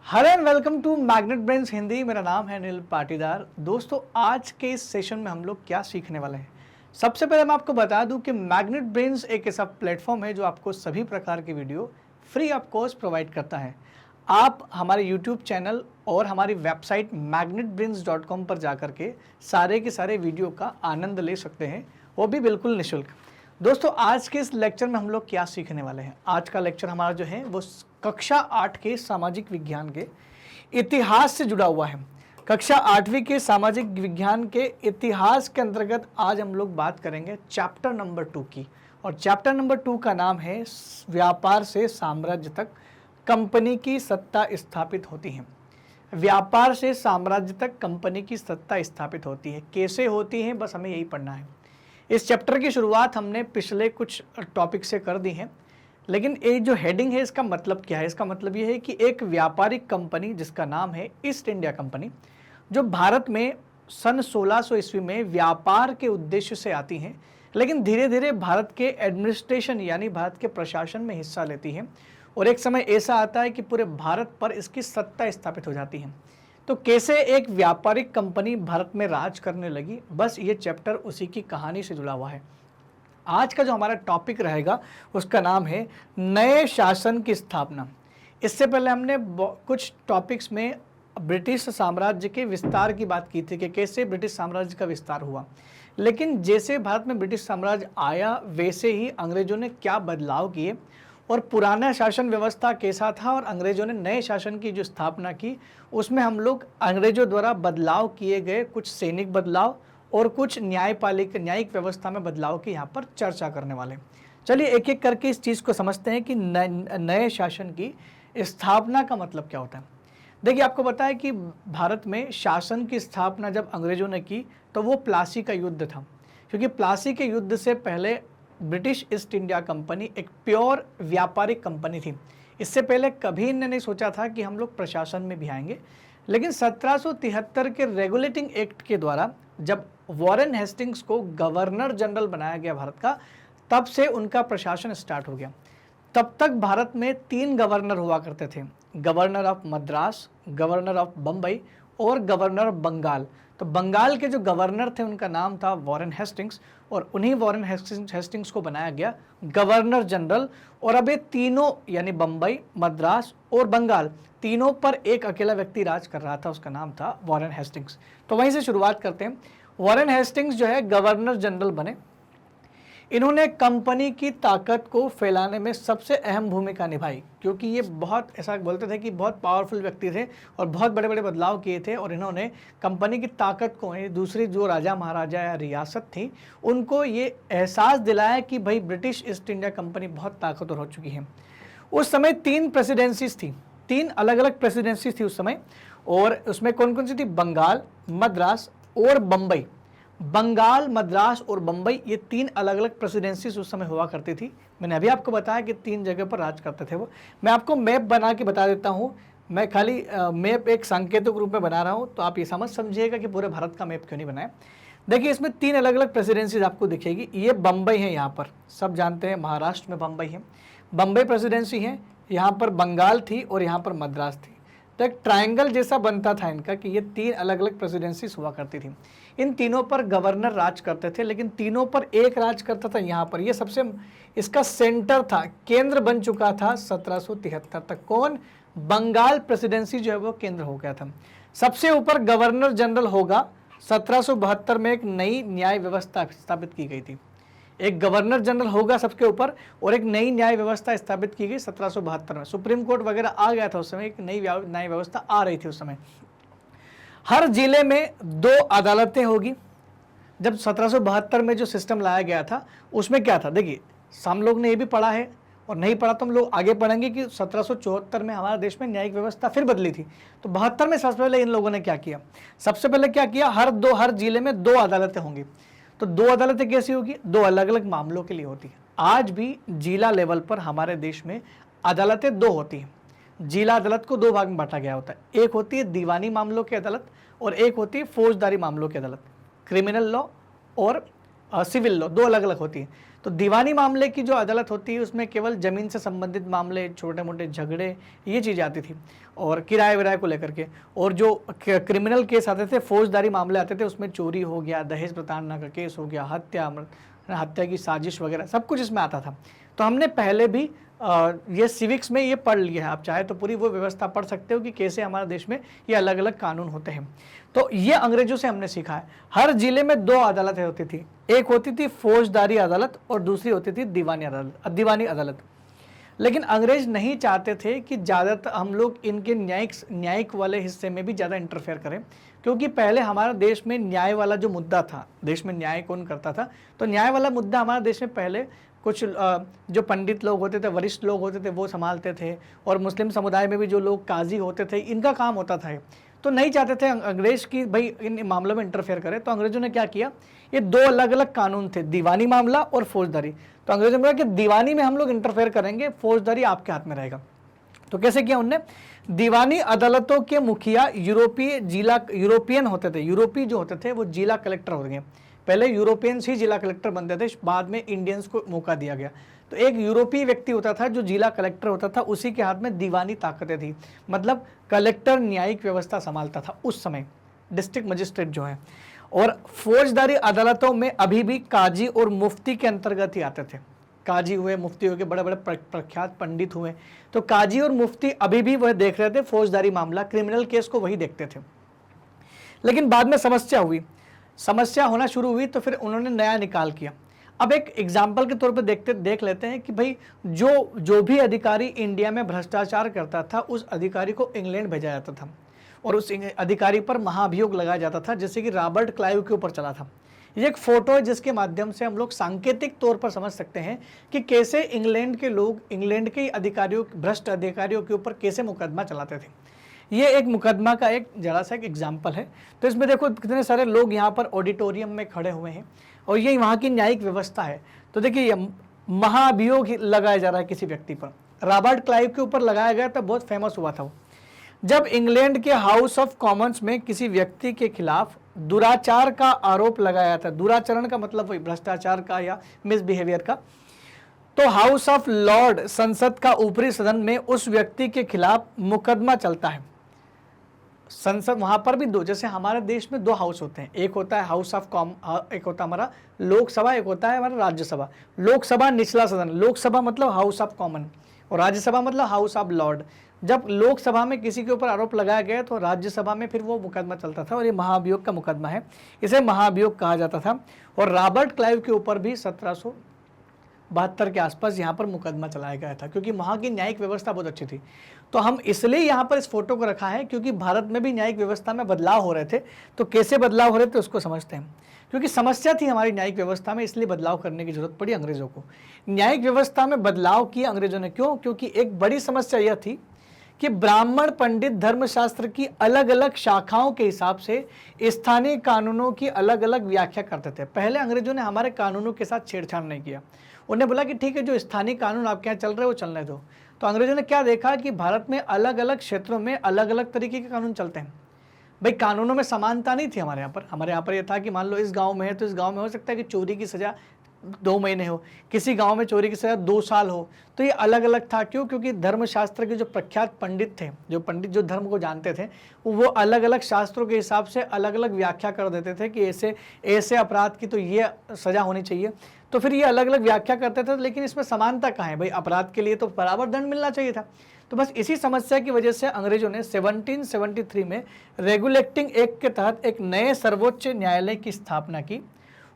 Hello and welcome to Magnet Brains Hindi. मेरा नाम है अनिल पाटीदार। दोस्तों, आज के इस सेशन में हम लोग क्या सीखने वाले हैं। सबसे पहले मैं आपको बता दूं कि मैग्नेट ब्रेन्स एक ऐसा प्लेटफॉर्म है जो आपको सभी प्रकार के video free of cost provide करता है। आप हमारे यूट्यूब चैनल और हमारी वेबसाइट magnetbrains.com पर जाकर के सारे वीडियो का आनंद ले सकते हैं, वो भी बिल्कुल निःशुल्क। दोस्तों, आज के इस लेक्चर में हम लोग क्या सीखने वाले हैं। आज का लेक्चर हमारा जो है वो कक्षा 8 के सामाजिक विज्ञान के इतिहास से जुड़ा हुआ है। कक्षा 8वीं के सामाजिक विज्ञान के इतिहास के अंतर्गत आज हम लोग बात करेंगे चैप्टर नंबर 2 की, और चैप्टर नंबर 2 का नाम है व्यापार से साम्राज्य तक कंपनी की सत्ता स्थापित होती है। व्यापार से साम्राज्य तक कंपनी की सत्ता स्थापित होती है, कैसे होती है, बस हमें यही पढ़ना है। इस चैप्टर की शुरुआत हमने पिछले कुछ टॉपिक से कर दी है, लेकिन ये जो हेडिंग है इसका मतलब क्या है। इसका मतलब ये है कि एक व्यापारिक कंपनी जिसका नाम है ईस्ट इंडिया कंपनी, जो भारत में सन 1600 ईस्वी में व्यापार के उद्देश्य से आती हैं, लेकिन धीरे धीरे भारत के एडमिनिस्ट्रेशन यानी भारत के प्रशासन में हिस्सा लेती है, और एक समय ऐसा आता है कि पूरे भारत पर इसकी सत्ता स्थापित हो जाती है। तो कैसे एक व्यापारिक कंपनी भारत में राज करने लगी, बस ये चैप्टर उसी की कहानी से जुड़ा हुआ है। आज का जो हमारा टॉपिक रहेगा उसका नाम है नए शासन की स्थापना। इससे पहले हमने कुछ टॉपिक्स में ब्रिटिश साम्राज्य के विस्तार की बात की थी कि कैसे ब्रिटिश साम्राज्य का विस्तार हुआ, लेकिन जैसे भारत में ब्रिटिश साम्राज्य आया वैसे ही अंग्रेजों ने क्या बदलाव किए, और पुराना शासन व्यवस्था कैसा था और अंग्रेजों ने नए शासन की जो स्थापना की उसमें हम लोग अंग्रेजों द्वारा बदलाव किए गए कुछ सैनिक बदलाव और कुछ न्यायिक व्यवस्था में बदलाव की यहाँ पर चर्चा करने वाले। चलिए एक एक करके इस चीज़ को समझते हैं कि नए शासन की स्थापना का मतलब क्या होता है। देखिए, आपको पता है कि भारत में शासन की स्थापना जब अंग्रेजों ने की तो वो प्लासी का युद्ध था, क्योंकि प्लासी के युद्ध से पहले ब्रिटिश ईस्ट इंडिया कंपनी एक प्योर व्यापारिक कंपनी थी। इससे पहले कभी इन्होंने नहीं सोचा था कि हम लोग प्रशासन में भी आएंगे, लेकिन 1773 के रेगुलेटिंग एक्ट के द्वारा जब वॉरेन हेस्टिंग्स को गवर्नर जनरल बनाया गया भारत का, तब से उनका प्रशासन स्टार्ट हो गया। तब तक भारत में 3 गवर्नर हुआ करते थे, governor of Madras, governor of Bombay और गवर्नर ऑफ बंगाल। तो बंगाल के जो गवर्नर थे उनका नाम था वॉरेन हेस्टिंग्स, और उन्हीं वॉरेन हेस्टिंग्स को बनाया गया गवर्नर जनरल। और अब ये तीनों यानी बम्बई, मद्रास और बंगाल, तीनों पर एक अकेला व्यक्ति राज कर रहा था, उसका नाम था वॉरेन हेस्टिंग्स। तो वहीं से शुरुआत करते हैं। वॉरेन हेस्टिंग्स जो है गवर्नर जनरल बने। इन्होंने कंपनी की ताकत को फैलाने में सबसे अहम भूमिका निभाई, क्योंकि ये बहुत ऐसा बोलते थे कि बहुत पावरफुल व्यक्ति थे और बहुत बड़े बड़े बदलाव किए थे, और इन्होंने कंपनी की ताकत को, दूसरी जो राजा महाराजा या रियासत थी उनको ये एहसास दिलाया कि भाई ब्रिटिश ईस्ट इंडिया कंपनी बहुत ताकतवर हो चुकी है। उस समय 3 प्रेसिडेंसीज थी, 3 अलग अलग प्रेसिडेंसीज थी उस समय, और उसमें कौन कौन सी थी? बंगाल, मद्रास और बम्बई। बंगाल, मद्रास और बम्बई, ये 3 अलग अलग प्रेसिडेंसीज उस समय हुआ करती थी। मैंने अभी आपको बताया कि 3 जगह पर राज करते थे वो। मैं आपको मैप बना के बता देता हूँ। मैं खाली मैप एक सांकेतिक रूप में बना रहा हूँ, तो आप ये समझिएगा कि पूरे भारत का मैप क्यों नहीं बनाया। देखिए, इसमें 3 अलग अलग प्रेसिडेंसीज आपको दिखेगी। ये बम्बई है, यहाँ पर सब जानते हैं महाराष्ट्र में बम्बई है, बम्बई प्रेसिडेंसी है। यहाँ पर बंगाल थी और यहाँ पर मद्रास थी। तो एक ट्रायंगल जैसा बनता था इनका कि ये 3 अलग अलग प्रेसिडेंसीज हुआ करती थी। इन तीनों पर गवर्नर राज करते थे, लेकिन तीनों पर एक राज करता था यहाँ पर। ये सबसे इसका सेंटर था, केंद्र बन चुका था 1773 तक। कौन? बंगाल प्रेसिडेंसी जो है वो केंद्र हो गया था। सबसे ऊपर गवर्नर जनरल होगा। 1772 में एक नई न्याय व्यवस्था स्थापित की गई थी। एक गवर्नर जनरल होगा सबके ऊपर, और एक नई न्याय व्यवस्था स्थापित की गई 1772 में। सुप्रीम कोर्ट वगैरह आ गया था उस समय, एक नई न्याय व्यवस्था आ रही थी उस समय। हर जिले में 2 अदालतें होगी। जब 1772 में जो सिस्टम लाया गया था उसमें क्या था, देखिए हम लोग ने ये भी पढ़ा है, और नहीं पढ़ा तो हम लोग आगे पढ़ेंगे कि 1774 में हमारे देश में न्यायिक व्यवस्था फिर बदली थी। तो 72 में सबसे पहले इन लोगों ने क्या किया, सबसे पहले क्या किया, हर जिले में 2 अदालतें होंगी। तो 2 अदालतें कैसी होगी? 2 अलग अलग मामलों के लिए होती है। आज भी जिला लेवल पर हमारे देश में अदालतें 2 होती हैं। जिला अदालत को 2 भाग में बांटा गया होता है। एक होती है दीवानी मामलों की अदालत, और एक होती है फौजदारी मामलों की अदालत। क्रिमिनल लॉ और सिविल लॉ 2 अलग अलग होती है। तो दीवानी मामले की जो अदालत होती है उसमें केवल ज़मीन से संबंधित मामले, छोटे मोटे झगड़े, ये चीज़ें आती थी और किराए विराए को लेकर के। और जो क्रिमिनल केस आते थे, फौजदारी मामले आते थे, उसमें चोरी हो गया, दहेज प्रताड़ना का केस हो गया, हत्या की साजिश वगैरह सब कुछ इसमें आता था। तो हमने पहले भी ये सिविक्स में ये पढ़ लिया है, आप चाहे तो पूरी वो व्यवस्था पढ़ सकते हो कि कैसे हमारे देश में ये अलग अलग कानून होते हैं। तो ये अंग्रेजों से हमने सीखा है। हर जिले में 2 अदालतें होती थी, एक होती थी फौजदारी अदालत और दूसरी होती थी दीवानी अदालत। लेकिन अंग्रेज नहीं चाहते थे कि ज़्यादातर हम लोग इनके न्यायिक वाले हिस्से में भी ज़्यादा इंटरफेयर करें, क्योंकि पहले हमारा देश में न्याय वाला जो मुद्दा था, देश में न्याय कौन करता था, तो न्याय वाला मुद्दा हमारे देश में पहले कुछ जो पंडित लोग होते थे, वरिष्ठ लोग होते थे, वो संभालते थे। और मुस्लिम समुदाय में भी जो लोग काजी होते थे, इनका काम होता था। तो नहीं चाहते थे अंग्रेज की भाई इन मामलों में इंटरफेयर करे। तो अंग्रेजों ने क्या किया, ये 2 अलग अलग कानून थे, दीवानी मामला और फौजदारी। तो अंग्रेजों ने कहा कि दीवानी में हम लोग इंटरफेयर करेंगे, फौजदारी आपके हाथ में रहेगा। तो कैसे किया उनने, दीवानी अदालतों के मुखिया यूरोपियन होते थे, यूरोपीय जो होते थे वो जिला कलेक्टर हो गए। पहले यूरोपियंस ही जिला कलेक्टर बनते थे, बाद में इंडियंस को मौका दिया गया। तो एक यूरोपीय व्यक्ति होता था जो जिला कलेक्टर होता था, उसी के हाथ में दीवानी ताकतें थी, मतलब कलेक्टर न्यायिक व्यवस्था संभालता था उस समय, डिस्ट्रिक्ट मजिस्ट्रेट जो है। और फौजदारी अदालतों में अभी भी काजी और मुफ्ती के अंतर्गत ही आते थे। काजी हुए, मुफ्ती हुए, बड़े बड़े प्रख्यात पंडित हुए, तो काजी और मुफ्ती अभी भी वह देख रहे थे फौजदारी मामला, क्रिमिनल केस को वही देखते थे। लेकिन बाद में समस्या होना शुरू हुई, तो फिर उन्होंने नया निकाल किया। अब एक एग्जाम्पल के तौर पर देख लेते हैं कि भाई जो भी अधिकारी इंडिया में भ्रष्टाचार करता था, उस अधिकारी को इंग्लैंड भेजा जाता था और उस अधिकारी पर महाभियोग लगाया जाता था, जैसे कि रॉबर्ट क्लाइव के ऊपर चला था। ये एक फोटो है जिसके माध्यम से हम लोग सांकेतिक तौर पर समझ सकते हैं कि कैसे इंग्लैंड के लोग इंग्लैंड के भ्रष्ट अधिकारियों के ऊपर कैसे मुकदमा चलाते थे। ये एक मुकदमा का एक जरा सा एक एग्जाम्पल है। तो इसमें देखो कितने सारे लोग यहाँ पर ऑडिटोरियम में खड़े हुए हैं और ये वहाँ की न्यायिक व्यवस्था है। तो देखिए ये महाभियोग लगाया जा रहा है किसी व्यक्ति पर, रॉबर्ट क्लाइव के ऊपर लगाया गया था, बहुत फेमस हुआ था वो। जब इंग्लैंड के हाउस ऑफ कॉमन्स में किसी व्यक्ति के खिलाफ दुराचार का आरोप लगाया था, दुराचरण का मतलब वही भ्रष्टाचार का या मिसबिहेवियर का, तो हाउस ऑफ लॉर्ड, संसद का ऊपरी सदन में उस व्यक्ति के खिलाफ मुकदमा चलता है। संसद वहां पर भी 2, जैसे हमारे देश में 2 हाउस होते हैं, एक होता है हाउस ऑफ एक होता है हमारा लोकसभा, एक होता है हमारा राज्यसभा। लोकसभा निचला सदन, लोकसभा मतलब हाउस ऑफ कॉमन, और राज्यसभा मतलब हाउस ऑफ लॉर्ड। जब लोकसभा में किसी के ऊपर आरोप लगाया गया तो राज्यसभा में फिर वो मुकदमा चलता था, और ये महाभियोग का मुकदमा है, इसे महाभियोग कहा जाता था। और रॉबर्ट क्लाइव के ऊपर भी 1772 के आसपास यहाँ पर मुकदमा चलाया गया था, क्योंकि वहाँ की न्यायिक व्यवस्था बहुत अच्छी थी। तो हम इसलिए यहाँ पर इस फोटो को रखा है क्योंकि भारत में भी न्यायिक व्यवस्था में बदलाव हो रहे थे। तो कैसे बदलाव हो रहे थे उसको समझते हैं, क्योंकि समस्या थी हमारी न्यायिक व्यवस्था में, इसलिए बदलाव करने की जरूरत पड़ी अंग्रेजों को। न्यायिक व्यवस्था में बदलाव किया अंग्रेजों ने, क्यों? क्योंकि एक बड़ी समस्या यह थी कि ब्राह्मण पंडित धर्मशास्त्र की अलग अलग शाखाओं के हिसाब से स्थानीय कानूनों की अलग अलग व्याख्या करते थे। पहले अंग्रेजों ने हमारे कानूनों के साथ छेड़छाड़ नहीं किया, उन्हें बोला कि ठीक है, जो स्थानीय कानून आपके यहाँ चल रहे हैं वो चलने दो। तो अंग्रेजों ने क्या देखा कि भारत में अलग अलग क्षेत्रों में अलग अलग तरीके के कानून चलते हैं। भाई कानूनों में समानता नहीं थी हमारे यहाँ पर यह था कि मान लो इस गांव में है तो इस गांव में हो सकता है कि चोरी की सज़ा 2 महीने हो, किसी गांव में चोरी की सज़ा 2 साल हो। तो ये अलग अलग था, क्यों? क्योंकि धर्मशास्त्र के जो प्रख्यात पंडित थे, जो धर्म को जानते थे, वो अलग अलग शास्त्रों के हिसाब से अलग अलग व्याख्या कर देते थे कि ऐसे अपराध की तो ये सज़ा होनी चाहिए। तो फिर ये अलग अलग व्याख्या करते थे, लेकिन इसमें समानता कहाँ है? भाई अपराध के लिए तो बराबर दंड मिलना चाहिए था। तो बस इसी समस्या की वजह से अंग्रेजों ने 1773 में रेगुलेटिंग एक्ट के तहत एक नए सर्वोच्च न्यायालय की स्थापना की।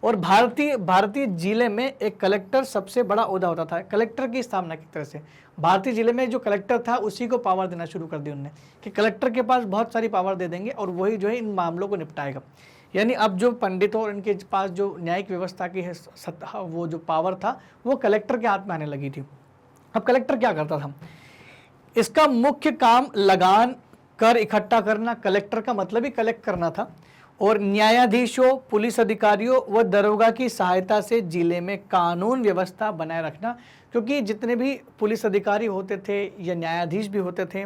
और भारतीय जिले में एक कलेक्टर सबसे बड़ा ओहदा होता था, कलेक्टर की स्थापना की तरह से भारतीय जिले में जो कलेक्टर था उसी को पावर देना शुरू कर दी उन्होंने, कि कलेक्टर के पास बहुत सारी पावर दे देंगे और वही जो है इन मामलों को निपटाएगा। यानी अब जो पंडितों और इनके पास जो न्यायिक व्यवस्था की है वो जो पावर था वो कलेक्टर के हाथ में आने लगी थी। अब कलेक्टर क्या करता था? इसका मुख्य काम लगान कर इकट्ठा करना, कलेक्टर का मतलब ही कलेक्ट करना था, और न्यायाधीशों, पुलिस अधिकारियों व दरोगा की सहायता से जिले में कानून व्यवस्था बनाए रखना। क्योंकि जितने भी पुलिस अधिकारी होते थे या न्यायाधीश भी होते थे,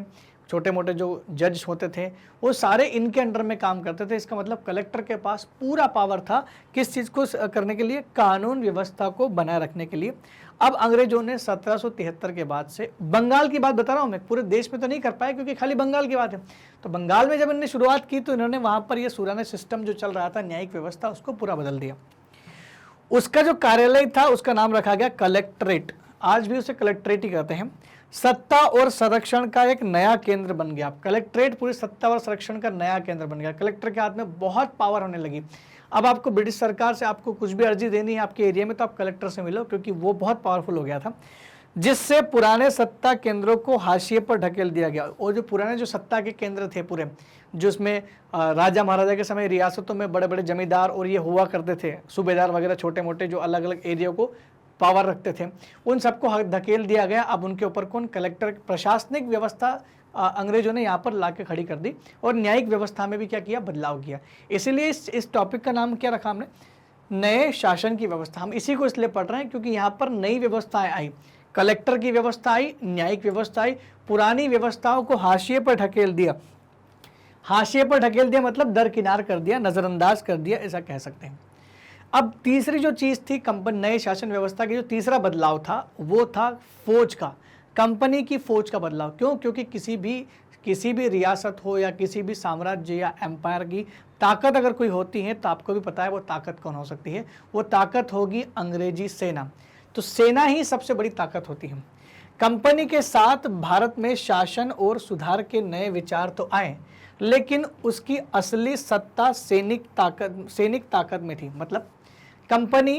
छोटे मोटे जो जज होते थे वो सारे इनके अंडर में काम करते थे। इसका मतलब कलेक्टर के पास पूरा पावर था किस चीज़ को करने के लिए, कानून व्यवस्था को बनाए रखने के लिए। अब अंग्रेजों ने 1773 के बाद से, बंगाल की बात बता रहा हूँ मैं, पूरे देश में तो नहीं कर पाए क्योंकि खाली बंगाल की बात है, तो बंगाल में जब इन्होंने शुरुआत की तो इन्होंने वहाँ पर ये सुराना सिस्टम जो चल रहा था न्यायिक व्यवस्था उसको पूरा बदल दिया। उसका जो कार्यालय था उसका नाम रखा गया कलेक्ट्रेट, आज भी उसे कलेक्ट्रेट ही कहते हैं। सत्ता और संरक्षण का एक नया केंद्र बन गया। कलेक्ट्रेट पूरी सत्ता और संरक्षण का नया केंद्र बन गया। कलेक्टर के हाथ में बहुत पावर होने लगी। अब आपको ब्रिटिश सरकार से आपको कुछ भी अर्जी देनी है आपके एरिया में तो आप कलेक्टर से मिलो, क्योंकि वो बहुत पावरफुल हो गया था, जिससे पुराने सत्ता केंद्रों को हाशिए पर ढकेल दिया गया। और जो पुराने जो सत्ता के केंद्र थे पूरे, जो उसमें राजा महाराजा के समय रियासतों में बड़े बड़े जमींदार और ये हुआ करते थे, सूबेदार वगैरह छोटे मोटे जो अलग अलग एरिया को पावर रखते थे, उन सबको धकेल दिया गया। अब उनके ऊपर कौन, कलेक्टर। प्रशासनिक व्यवस्था अंग्रेजों ने यहाँ पर लाके खड़ी कर दी और न्यायिक व्यवस्था में भी क्या किया, बदलाव किया। इसीलिए इस टॉपिक का नाम क्या रखा हमने, नए शासन की व्यवस्था। हम इसी को इसलिए पढ़ रहे हैं क्योंकि यहाँ पर नई व्यवस्थाएं आई, कलेक्टर की व्यवस्था आई, न्यायिक व्यवस्था आई। पुरानी व्यवस्थाओं को हाशिए पर ढकेल दिया। हाशिए पर ढकेल दिया मतलब दरकिनार कर दिया, नजरअंदाज कर दिया, ऐसा कह सकते हैं। अब तीसरी जो चीज़ थी कंपनी नए शासन व्यवस्था की, जो तीसरा बदलाव था वो था फौज का, कंपनी की फौज का बदलाव। क्यों? क्योंकि किसी भी रियासत हो या किसी भी साम्राज्य या एम्पायर की ताकत अगर कोई होती है तो आपको भी पता है वो ताकत कौन हो सकती है, वो ताकत होगी अंग्रेजी सेना। तो सेना ही सबसे बड़ी ताकत होती है। कंपनी के साथ भारत में शासन और सुधार के नए विचार तो आए, लेकिन उसकी असली सत्ता सैनिक ताकत में थी। मतलब कंपनी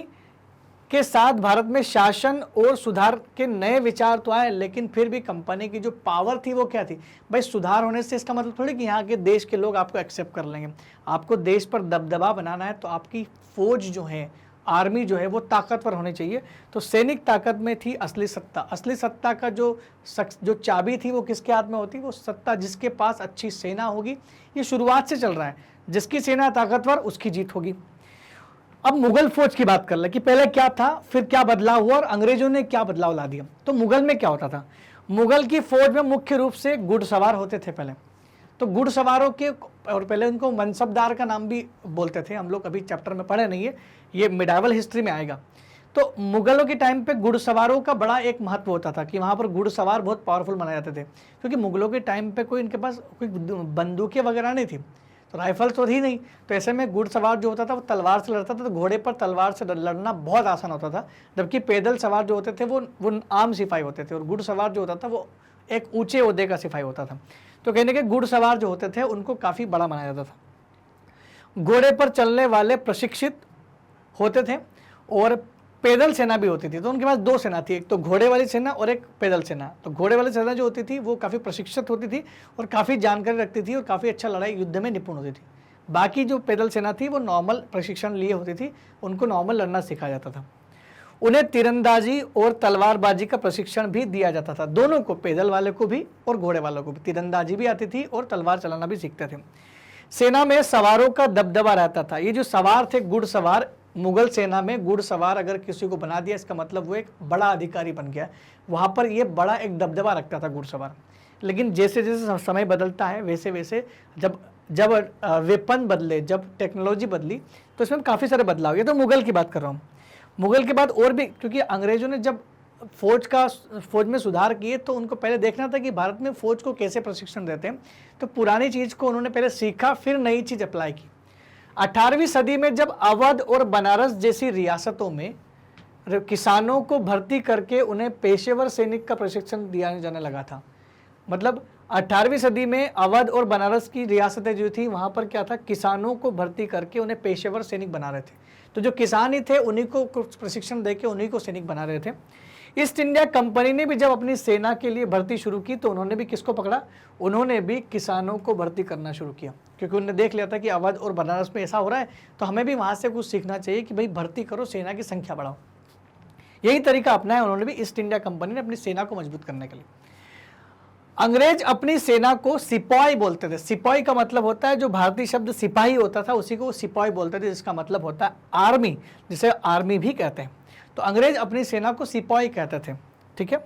के साथ भारत में शासन और सुधार के नए विचार तो आए, लेकिन फिर भी कंपनी की जो पावर थी वो क्या थी भाई, सुधार होने से इसका मतलब थोड़ी कि यहाँ के देश के लोग आपको एक्सेप्ट कर लेंगे। आपको देश पर दबदबा बनाना है तो आपकी फौज जो है, आर्मी जो है वो ताकतवर होनी चाहिए। तो सैनिक ताकत में थी असली सत्ता। असली सत्ता का जो चाबी थी वो किसके हाथ में होती, वो सत्ता जिसके पास अच्छी सेना होगी। ये शुरुआत से चल रहा है, जिसकी सेना ताकतवर उसकी जीत होगी। अब मुगल फौज की बात कर ले कि पहले क्या था, फिर क्या बदलाव हुआ और अंग्रेजों ने क्या बदलाव ला दिया। तो मुगल में क्या होता था, मुगल की फौज में मुख्य रूप से घुड़सवार होते थे पहले। तो घुड़सवारों के, और पहले उनको मनसबदार का नाम भी बोलते थे, हम लोग अभी चैप्टर में पढ़े नहीं है, ये मिडाइवल हिस्ट्री में आएगा। तो मुगलों के टाइम पे घुड़सवारों का बड़ा एक महत्व होता था कि वहाँ पर घुड़सवार बहुत पावरफुल माने जाते थे, क्योंकि मुगलों के टाइम पे कोई इनके पास कोई बंदूकें वगैरह नहीं थी, तो राइफल तो थी नहीं। तो ऐसे में घुड़सवार जो होता था वो तलवार से लड़ता था, तो घोड़े पर तलवार से लड़ना बहुत आसान होता था। जबकि पैदल सवार जो होते थे वो आम सिपाही होते थे, और घुड़सवार जो होता था वो एक ऊंचे ओहदे का सिपाही होता था। तो कहने के घुड़सवार जो होते थे उनको काफ़ी बड़ा माना जाता था। घोड़े पर चलने वाले प्रशिक्षित होते थे और पैदल सेना भी होती थी। तो उनके पास दो सेना थी, एक तो घोड़े वाली सेना और एक पैदल सेना। तो घोड़े वाली सेना जो होती थी वो काफ़ी प्रशिक्षित होती थी और काफ़ी जानकारी रखती थी और काफ़ी अच्छा लड़ाई युद्ध में निपुण होती थी। बाकी जो पैदल सेना थी वो नॉर्मल प्रशिक्षण लिए होती थी, उनको नॉर्मल लड़ना सिखाया जाता था। उन्हें तीरंदाजी और तलवारबाजी का प्रशिक्षण भी दिया जाता था, दोनों को, पैदल वाले को भी और घोड़े वालों को भी। तीरंदाजी भी आती थी और तलवार चलाना भी सीखते थे। सेना में सवारों का दबदबा रहता था। ये जो सवार थे घुड़सवार, मुगल सेना में घुड़सवार अगर किसी को बना दिया इसका मतलब वो एक बड़ा अधिकारी बन गया। वहाँ पर ये बड़ा एक दबदबा रखता था घुड़सवार। लेकिन जैसे जैसे समय बदलता है वैसे वैसे जब वेपन बदले, जब टेक्नोलॉजी बदली, तो इसमें काफ़ी सारे बदलाव। ये तो मुगल की बात कर रहा हूँ। मुगल के बाद और भी, क्योंकि अंग्रेजों ने जब फौज में सुधार किए तो उनको पहले देखना था कि भारत में फौज को कैसे प्रशिक्षण देते हैं। तो पुरानी चीज़ को उन्होंने पहले सीखा, फिर नई चीज़ अप्लाई की। 18वीं सदी में जब अवध और बनारस जैसी रियासतों में किसानों को भर्ती करके उन्हें पेशेवर सैनिक का प्रशिक्षण दिया जाने लगा था। मतलब 18वीं सदी में अवध और बनारस की रियासतें जो थी वहाँ पर क्या था, किसानों को भर्ती करके उन्हें पेशेवर सैनिक बना रहे थे। तो जो किसान ही थे उन्हीं को प्रशिक्षण देके उन्हीं को सैनिक बना रहे थे। ईस्ट इंडिया कंपनी ने भी जब अपनी सेना के लिए भर्ती शुरू की तो उन्होंने भी किसको पकड़ा, उन्होंने भी किसानों को भर्ती करना शुरू किया, क्योंकि उन्होंने देख लिया था कि अवध और बनारस में ऐसा हो रहा है तो हमें भी वहाँ से कुछ सीखना चाहिए कि भाई भर्ती करो, सेना की संख्या बढ़ाओ। यही तरीका अपनाया उन्होंने भी, ईस्ट इंडिया कंपनी ने अपनी सेना को मजबूत करने के लिए। अंग्रेज अपनी सेना को सिपाही बोलते थे। सिपाही का मतलब होता है, जो भारतीय शब्द सिपाही होता था उसी को सिपाही बोलते थे, जिसका मतलब होता है आर्मी, जिसे आर्मी भी कहते हैं। तो अंग्रेज अपनी सेना को सिपाही कहते थे, ठीक है।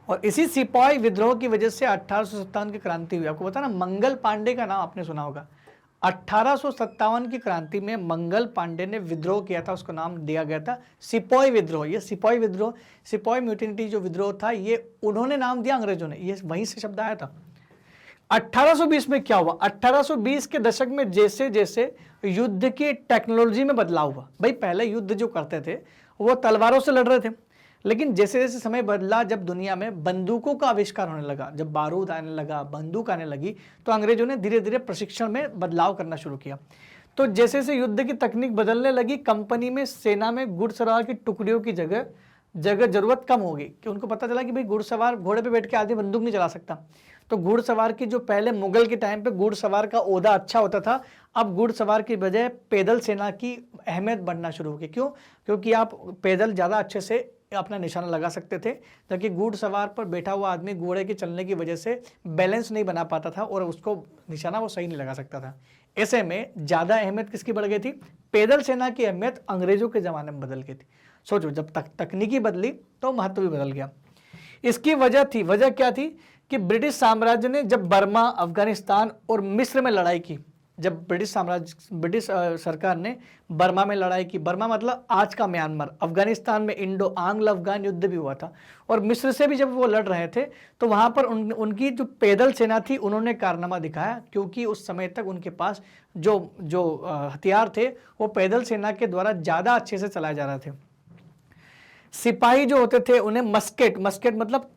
और इसी सिपाही विद्रोह की वजह से 1857 की क्रांति हुई। आपको पता ना, मंगल पांडे का नाम आपने सुना होगा। 1857 की क्रांति में मंगल पांडे ने विद्रोह किया था, उसको नाम दिया गया था सिपाही विद्रोह। ये सिपाही विद्रोह, सिपाही म्यूटिनिटी जो विद्रोह था, ये उन्होंने नाम दिया अंग्रेजों ने, ये वहीं से शब्द आया था। 1820 में क्या हुआ? 1820 के दशक में जैसे जैसे युद्ध की टेक्नोलॉजी में बदलाव हुआ। भाई पहले युद्ध जो करते थे वो तलवारों से लड़ रहे थे, लेकिन जैसे जैसे समय बदला, जब दुनिया में बंदूकों का आविष्कार होने लगा, जब बारूद आने लगा, बंदूक आने लगी, तो अंग्रेजों ने धीरे धीरे प्रशिक्षण में बदलाव करना शुरू किया। तो जैसे जैसे युद्ध की तकनीक बदलने लगी, कंपनी में, सेना में घुड़सवार की टुकड़ियों की जगह जरूरत कम होगी, कि उनको पता चला कि भाई घुड़सवार घोड़े पे बैठ के आदमी बंदूक नहीं चला सकता। तो घुड़सवार की जो पहले मुगल के टाइम पे घुड़सवार का ओहदा अच्छा होता था, अब घुड़सवार की बजाय पैदल सेना की अहमियत बढ़ना शुरू हो गई। क्यों? क्योंकि आप पैदल ज़्यादा अच्छे से अपना निशाना लगा सकते थे, जबकि घुड़सवार पर बैठा हुआ आदमी घोड़े के चलने की वजह से बैलेंस नहीं बना पाता था और उसको निशाना वो सही नहीं लगा सकता था। ऐसे में ज़्यादा अहमियत किसकी बढ़ गई थी? पैदल सेना की अहमियत अंग्रेजों के ज़माने में बदल गई थी। सोचो, जब तकनीकी बदली तो महत्व भी बदल गया। इसकी वजह क्या थी कि ब्रिटिश साम्राज्य ने जब बर्मा, अफगानिस्तान और मिस्र में लड़ाई की, जब ब्रिटिश सरकार ने बर्मा में लड़ाई की, बर्मा मतलब आज का म्यांमार, अफगानिस्तान में इंडो आंग्ल अफगान युद्ध भी हुआ था, और मिस्र से भी जब वो लड़ रहे थे, तो वहां पर उनकी जो पैदल सेना थी उन्होंने कारनामा दिखाया, क्योंकि उस समय तक उनके पास जो हथियार थे वो पैदल सेना के द्वारा ज़्यादा अच्छे से चलाए जा रहे थे। सिपाही जो होते थे उन्हें मस्केट मतलब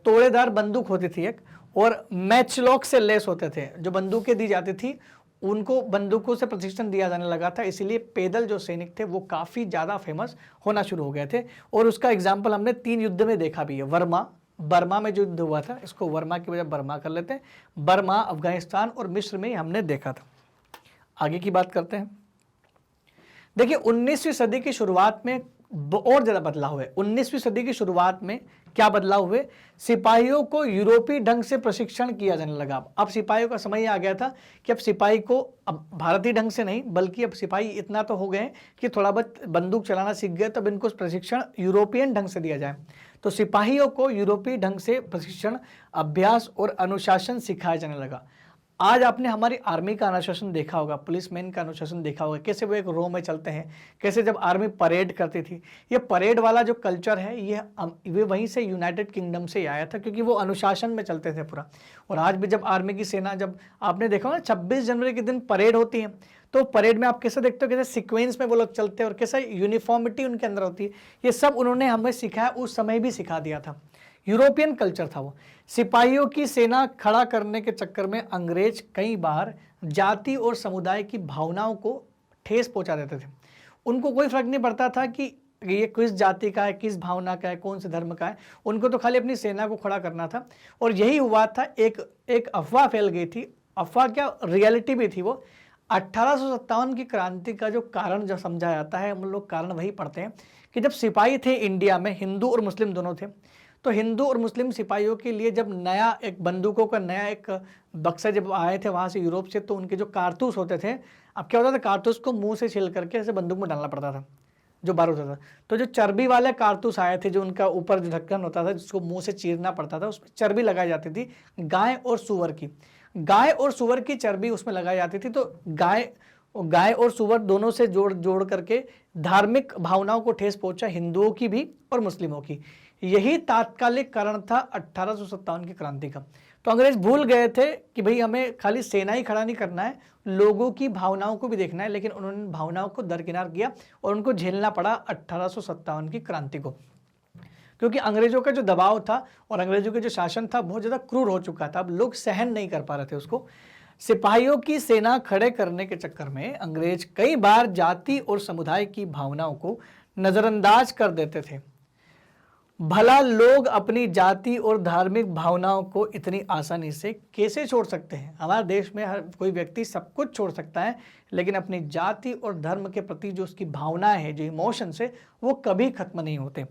तोड़ेदार बंदूक होती थी एक, और मैचलॉक से लेस होते थे, जो बंदूकें दी जाती थी उनको बंदूकों से प्रशिक्षण दिया जाने लगा था। इसीलिए पैदल जो सैनिक थे वो काफ़ी ज़्यादा फेमस होना शुरू हो गए थे, और उसका एग्जाम्पल हमने 3 युद्ध में देखा भी है। बर्मा में जो युद्ध हुआ था, इसको वर्मा की वजह बर्मा कर लेते हैं, बर्मा, अफगानिस्तान और मिस्र में हमने देखा था। आगे की बात करते हैं। देखिए 19वीं सदी की शुरुआत में और ज़्यादा बदलाव हुए। 19वीं सदी की शुरुआत में क्या बदलाव हुए? सिपाहियों को यूरोपीय ढंग से प्रशिक्षण किया जाने लगा। अब सिपाहियों का समय आ गया था कि अब सिपाही को अब भारतीय ढंग से नहीं, बल्कि अब सिपाही इतना तो हो गए कि थोड़ा बहुत बंदूक चलाना सीख गए, तब इनको प्रशिक्षण यूरोपियन ढंग से दिया जाए। तो सिपाहियों को यूरोपीय ढंग से प्रशिक्षण, अभ्यास और अनुशासन सिखाया जाने लगा। आज आपने हमारी आर्मी का अनुशासन देखा होगा, पुलिसमैन का अनुशासन देखा होगा, कैसे वो एक रो में चलते हैं, कैसे जब आर्मी परेड करती थी। ये परेड वाला जो कल्चर है ये वहीं से यूनाइटेड किंगडम से आया था, क्योंकि वो अनुशासन में चलते थे पूरा। और आज भी जब आर्मी की सेना, जब आपने देखा ना 26 जनवरी के दिन परेड होती है, तो परेड में आप कैसे देखते हो, कैसे सीक्वेंस में वो लोग चलते हैं और कैसा यूनिफॉर्मिटी उनके अंदर होती है। ये सब उन्होंने हमें सिखाया, उस समय भी सिखा दिया था। यूरोपियन कल्चर था वो। सिपाहियों की सेना खड़ा करने के चक्कर में अंग्रेज कई बार जाति और समुदाय की भावनाओं को ठेस पहुंचा देते थे। उनको कोई फर्क नहीं पड़ता था कि ये किस जाति का है, किस भावना का है, कौन से धर्म का है, उनको तो खाली अपनी सेना को खड़ा करना था। और यही हुआ था, एक अफवाह फैल गई थी। अफवाह क्या, रियलिटी भी थी वो। 1857 की क्रांति का जो कारण जो समझा जाता है, हम लोग कारण वही पढ़ते हैं कि जब सिपाही थे इंडिया में, हिंदू और मुस्लिम दोनों थे, तो हिंदू और मुस्लिम सिपाहियों के लिए जब नया एक बंदूकों का नया एक बक्सा जब आए थे वहाँ से यूरोप से, तो उनके जो कारतूस होते थे, अब क्या होता था, कारतूस को मुंह से छील करके ऐसे बंदूक में डालना पड़ता था, जो बारूद होता था। तो जो चर्बी वाले कारतूस आए थे, जो उनका ऊपर जो ढक्कन होता था जिसको मुंह से चीरना पड़ता था, उसमें चर्बी लगाई जाती थी गाय और सुअर की चर्बी उसमें लगाई जाती थी। तो गाय और सुअर दोनों से जोड़ करके धार्मिक भावनाओं को ठेस पहुंचा, हिंदुओं की भी और मुस्लिमों की। यही तात्कालिक कारण था 1857 की क्रांति का। तो अंग्रेज भूल गए थे कि भाई हमें खाली सेना ही खड़ा नहीं करना है, लोगों की भावनाओं को भी देखना है, लेकिन उन्होंने भावनाओं को दरकिनार किया और उनको झेलना पड़ा 1857 की क्रांति को, क्योंकि अंग्रेजों का जो दबाव था और अंग्रेजों का जो शासन था बहुत ज़्यादा क्रूर हो चुका था। अब लोग सहन नहीं कर पा रहे थे उसको। सिपाहियों की सेना खड़े करने के चक्कर में अंग्रेज कई बार जाति और समुदाय की भावनाओं को नज़रअंदाज कर देते थे। भला लोग अपनी जाति और धार्मिक भावनाओं को इतनी आसानी से कैसे छोड़ सकते हैं? हमारे देश में हर कोई व्यक्ति सब कुछ छोड़ सकता है, लेकिन अपनी जाति और धर्म के प्रति जो उसकी भावनाएं है, जो इमोशंस है, वो कभी खत्म नहीं होते।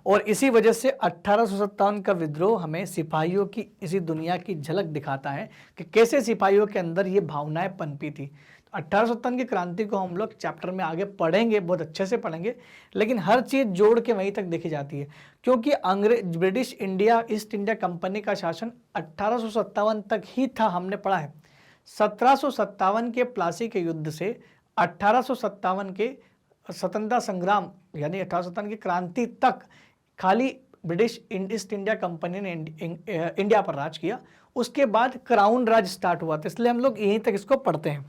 और इसी वजह से 1857 का विद्रोह हमें सिपाहियों की इसी दुनिया की झलक दिखाता है कि कैसे सिपाहियों के अंदर ये भावनाएं पनपी थी। 1857 की क्रांति को हम लोग चैप्टर में आगे पढ़ेंगे, बहुत अच्छे से पढ़ेंगे, लेकिन हर चीज़ जोड़ के वहीं तक देखी जाती है, क्योंकि British India east India company का शासन 1857 तक ही था, हमने पढ़ा है। 1757 के प्लासी के युद्ध से 1857 के स्वतंत्रता संग्राम यानी 1857 की क्रांति तक खाली ब्रिटिश ईस्ट इंडिया कंपनी ने इंडिया पर राज किया। उसके बाद क्राउन राज स्टार्ट हुआ था, इसलिए हम लोग यहीं तक इसको पढ़ते हैं।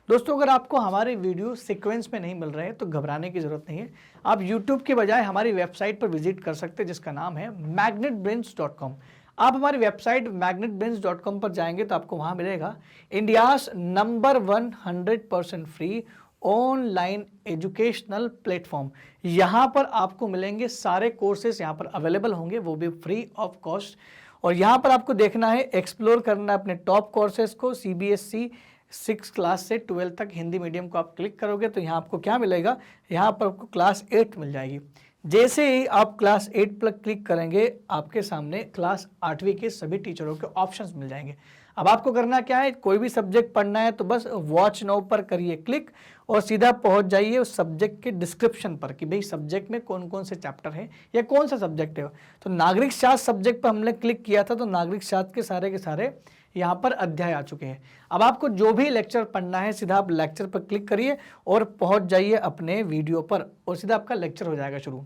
दोस्तों, अगर आपको हमारे वीडियो सीक्वेंस में नहीं मिल रहे हैं तो घबराने की ज़रूरत नहीं है। आप YouTube के बजाय हमारी वेबसाइट पर विजिट कर सकते हैं, जिसका नाम है magnetbrains.com। आप हमारी वेबसाइट magnetbrains.com पर जाएंगे तो आपको वहाँ मिलेगा India's number 1 100% free online educational platform. यहाँ पर आपको मिलेंगे सारे कोर्सेज, यहाँ पर अवेलेबल होंगे, वो भी फ्री ऑफ कॉस्ट। और यहाँ पर आपको देखना है, एक्सप्लोर करना है अपने टॉप कोर्सेज को। CBSE 6 क्लास से 12 तक हिंदी मीडियम को आप क्लिक करोगे तो यहाँ आपको क्या मिलेगा, यहाँ पर आपको क्लास 8 मिल जाएगी। जैसे ही आप क्लास 8 पर क्लिक करेंगे, आपके सामने क्लास 8वीं के सभी टीचरों के ऑप्शंस मिल जाएंगे। अब आपको करना क्या है, कोई भी सब्जेक्ट पढ़ना है तो बस वॉच नाउ पर करिए क्लिक और सीधा पहुंच जाइए उस सब्जेक्ट के डिस्क्रिप्शन पर कि भाई सब्जेक्ट में कौन कौन से चैप्टर हैं या कौन सा सब्जेक्ट है। तो नागरिक शास्त्र सब्जेक्ट पर हमने क्लिक किया था तो नागरिक शास्त्र के सारे यहाँ पर अध्याय आ चुके हैं। अब आपको जो भी लेक्चर पढ़ना है सीधा आप लेक्चर पर क्लिक करिए और पहुँच जाइए अपने वीडियो पर और सीधा आपका लेक्चर हो जाएगा शुरू।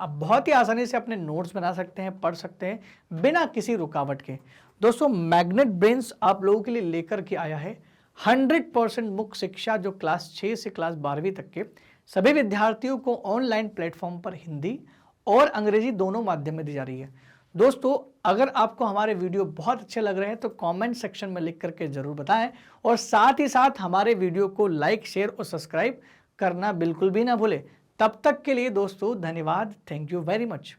आप बहुत ही आसानी से अपने नोट्स बना सकते हैं, पढ़ सकते हैं बिना किसी रुकावट के। दोस्तों, मैग्नेट ब्रेन्स आप लोगों के लिए लेकर के आया है 100% मुक्त शिक्षा, जो क्लास 6 से क्लास 12वीं तक के सभी विद्यार्थियों को ऑनलाइन प्लेटफॉर्म पर हिंदी और अंग्रेजी दोनों माध्यम में दी जा रही है। दोस्तों, अगर आपको हमारे वीडियो बहुत अच्छे लग रहे हैं तो कमेंट सेक्शन में लिख करके ज़रूर बताएं और साथ ही साथ हमारे वीडियो को लाइक, शेयर और सब्सक्राइब करना बिल्कुल भी ना भूलें। तब तक के लिए दोस्तों धन्यवाद, थैंक यू वेरी मच।